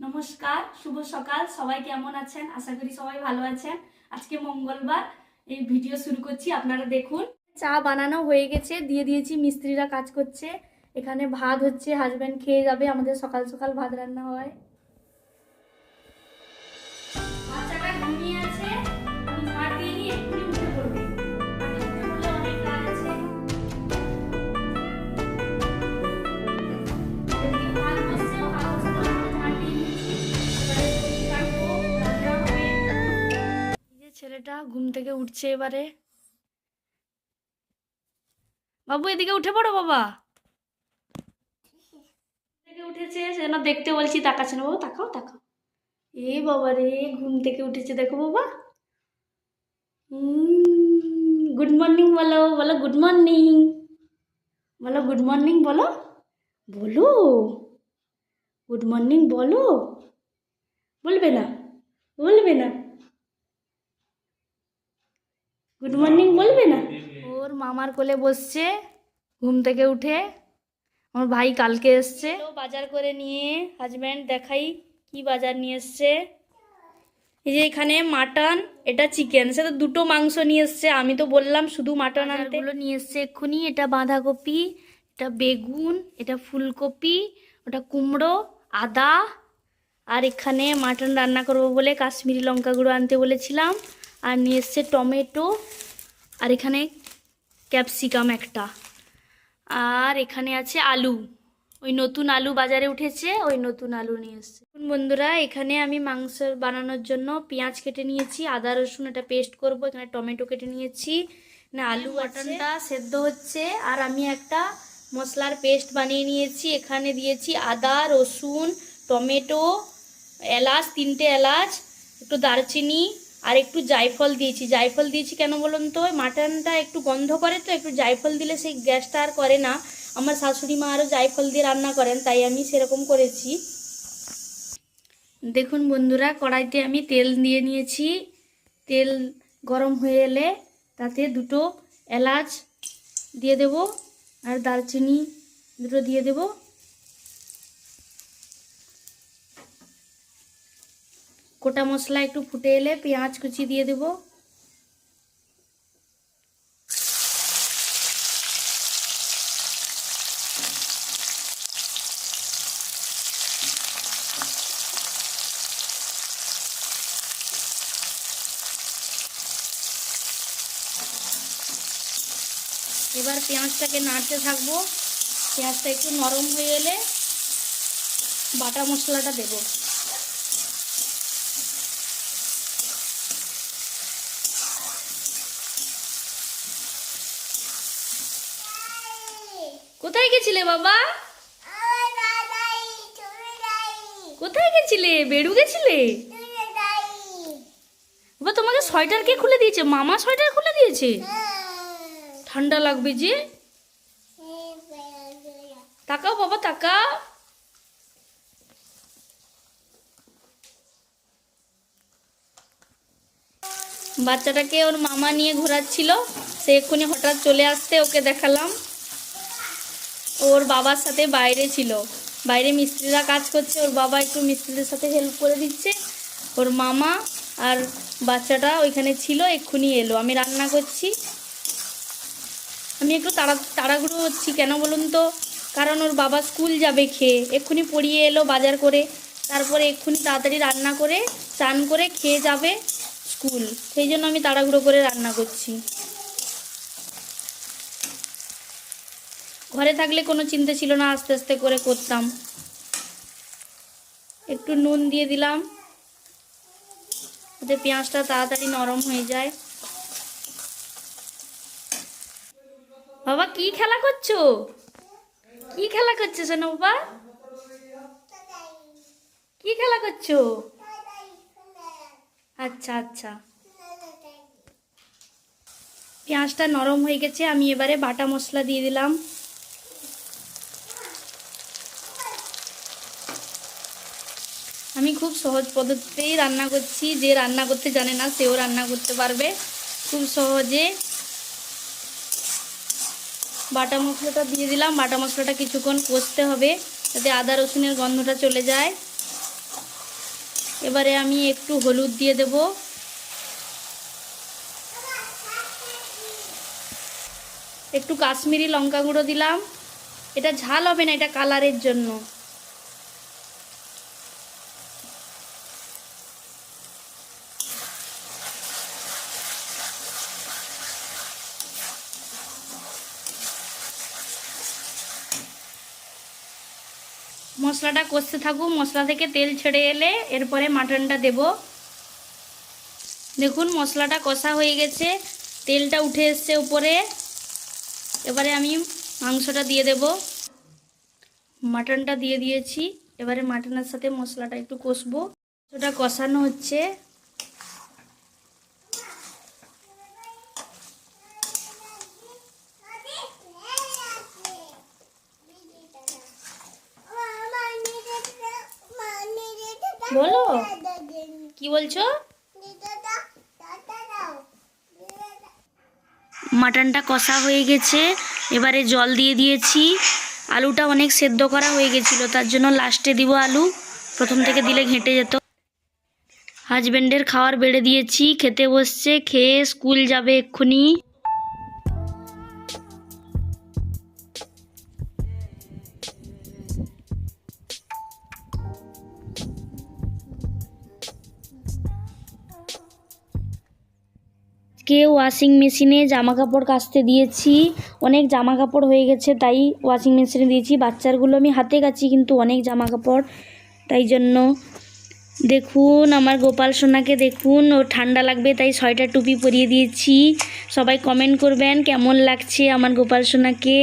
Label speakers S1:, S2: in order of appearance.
S1: নমস্কার, শুভ সকাল। সবাই কেমন আছেন? আশা করি সবাই ভালো আছেন। আজকে মঙ্গলবার, এই ভিডিও শুরু করছি, আপনারা দেখুন। চা বানানো হয়ে গেছে, দিয়ে দিয়েছি, মিস্ত্রিরা কাজ করছে। এখানে ভাত হচ্ছে, হাজব্যান্ড খেয়ে যাবে। আমাদের সকাল সকাল ভাত রান্না হয়। বাচ্চাটা ঘুমিয়ে আছে, আমি ঝাড় দিয়ে নিয়ে এক্ষুনি উঠে পড়বে। আগে উঠে পড়লে অনেক কাজ আছে। ছেলেটা ঘুম থেকে উঠছে এবারে। বাবু এদিকে উঠে পড়ো বাবা। থেকে উঠেছে সেজন্য দেখতে বলছি, তাকাচ্ছে না। বাবু তাকাও তাকাও। এ বাবা রে, ঘুম থেকে উঠেছে দেখো বাবা। গুড মর্নিং বলো, বলো গুড মর্নিং, বলো গুড মর্নিং, বলো বলো গুড মর্নিং বলো। বলবে না, বলবে না, গুড মর্নিং বলবে না। ওর মামার কোলে বসছে ঘুম থেকে উঠে। আমার ভাই কালকে এসছে বাজার করে নিয়ে। হাজব্যান্ড দেখাই কি বাজার নিয়ে এসছে। এই যে এখানে মাটন, এটা চিকেন, সে তো দুটো মাংস নিয়ে এসছে। আমি তো বললাম শুধু মাটন আনতে। নিয়ে এসছে এক্ষুনি। এটা বাঁধাকপি, এটা বেগুন, এটা ফুলকপি, ওটা কুমড়ো, আদা। আর এখানে মাটন রান্না করবো বলে কাশ্মীরি লঙ্কা গুঁড়ো আনতে বলেছিলাম। আর নিয়ে এসছে টমেটো, আর এখানে ক্যাপসিকাম একটা। আর এখানে আছে আলু, ওই নতুন আলু বাজারে উঠেছে, ওই নতুন আলু নিয়ে এসছে। বন্ধুরা, এখানে আমি মাংস বানানোর জন্য পেঁয়াজ কেটে নিয়েছি, আদা রসুন এটা পেস্ট করব। এখানে টমেটো কেটে নিয়েছি, না আলু মাটনটা সেদ্ধ হচ্ছে। আর আমি একটা মশলার পেস্ট বানিয়ে নিয়েছি। এখানে দিয়েছি আদা রসুন টমেটো, এলাচ, 3টে এলাচ, একটু দারচিনি আর একটু জায়ফল দিয়েছি। জায়ফল দিয়েছি কেন বলুন তো, মাটনটা একটু গন্ধ করে, তো একটু জায়ফল দিলে সেই গ্যাসটা আর করে না। আমার শাশুড়ি মা আরও জায়ফল দিয়ে রান্না করেন, তাই আমি সেরকম করেছি। দেখুন বন্ধুরা, কড়াইতে আমি তেল দিয়ে নিয়েছি। তেল গরম হয়ে এলে তাতে 2টো এলাচ দিয়ে দেব, আর দারচিনি 2টো দিয়ে দেব। গোটা মশলা একটু ফুটে এলে পেঁয়াজ কুচি দিয়ে দেব। এবার পেঁয়াজটাকে নাড়তে থাকবো। পেঁয়াজটা একটু নরম হয়ে এলে বাটা মশলাটা দেব। কোথায় গেছিলে বাবা? কোথায় গেছিলে? বেড়ু গেছিলে? বাবা তোমাকে সোয়েটার কে খুলে দিয়েছে? মামা সোয়েটার খুলে দিয়েছে? ঠান্ডা লাগবে যে। তাকাও বাবা, তাকাও। বাচ্চাটাকে ওর মামা নিয়ে ঘোরাচ্ছিল, সে এক্ষুনি হঠাৎ চলে আসতে ওকে দেখালাম। ওর বাবার সাথে বাইরে ছিল, বাইরে মিস্ত্রিরা কাজ করছে, ওর বাবা একটু মিস্ত্রিদের সাথে হেল্প করে দিচ্ছে। ওর মামা আর বাচ্চাটা ওইখানে ছিল, এক্ষুনি এলো। আমি রান্না করছি। আমি একটু তাড়াহুড়ো হচ্ছি কেন বলুন তো, কারণ ওর বাবা স্কুল যাবে খেয়ে, এক্ষুনি পড়িয়ে এলো বাজার করে, তারপরে এক্ষুনি তাড়াতাড়ি রান্না করে চান করে খেয়ে যাবে স্কুল। সেই জন্য আমি তাড়াহুড়ো করে রান্না করছি। ঘরে থাকলে কোনো চিন্তা ছিল না, আস্তে আস্তে করে করতাম। একটু নুন দিয়ে দিলাম যাতে পেঁয়াজটা তাড়াতাড়ি নরম হয়ে যায়। বাবা কি খেলা করছো? কি খেলা করছো শোনো বাবা? কি খেলা করছো? আচ্ছা আচ্ছা। পেঁয়াজটা নরম হয়ে গেছে, আমি এবারে বাটা মশলা দিয়ে দিলাম। আমি খুব সহজ পদ্ধতিতেই রান্না করছি, যে রান্না করতে জানে না সেও রান্না করতে পারবে খুব সহজে। বাটা মশলাটা দিয়ে দিলাম। বাটা মশলাটা কিছুক্ষণ কষতে হবে যাতে আদা রসুনের গন্ধটা চলে যায়। এবারে আমি একটু হলুদ দিয়ে দেব, একটু কাশ্মীরি লঙ্কা গুঁড়ো দিলাম। এটা ঝাল হবে না, এটা কালারের জন্য। মশলাটা কষতে থাকুক, মশলা থেকে তেল ছেড়ে এলে এরপরে মাটনটা দেব। দেখুন মশলাটা কষা হয়ে গেছে, তেলটা উঠে এসছে উপরে। এবারে আমি মাংসটা দিয়ে দেব। মাটনটা দিয়ে দিয়েছি, এবারে মাটনের সাথে মশলাটা একটু কষবো। ওটা কষানো হচ্ছে। বলো কি বলছো? মাটনটা কষা হয়ে গেছে, এবারে জল দিয়ে দিয়েছি। আলুটা অনেক সেদ্ধ করা হয়ে গেছিলো, তার জন্য লাস্টে দিব আলু, প্রথম থেকে দিলে ঘেঁটে যেত। হাজব্যান্ডের খাবার বেড়ে দিয়েছি, খেতে বসছে, খেয়ে স্কুল যাবে এক্ষুনি। আজকে ওয়াশিং মেশিনে জামা কাপড় কাচতে দিয়েছি, অনেক জামা কাপড় হয়ে গেছে তাই ওয়াশিং মেশিনে দিয়েছি। বাচ্চারগুলো আমি হাতে কাচি, কিন্তু অনেক জামা কাপড়, তাই জন্য। দেখুন আমার গোপাল সোনাকে, দেখুন ও ঠান্ডা লাগবে তাই সোয়েটার টুপি পরিয়ে দিয়েছি। সবাই কমেন্ট করবেন কেমন লাগছে আমার গোপাল সোনাকে।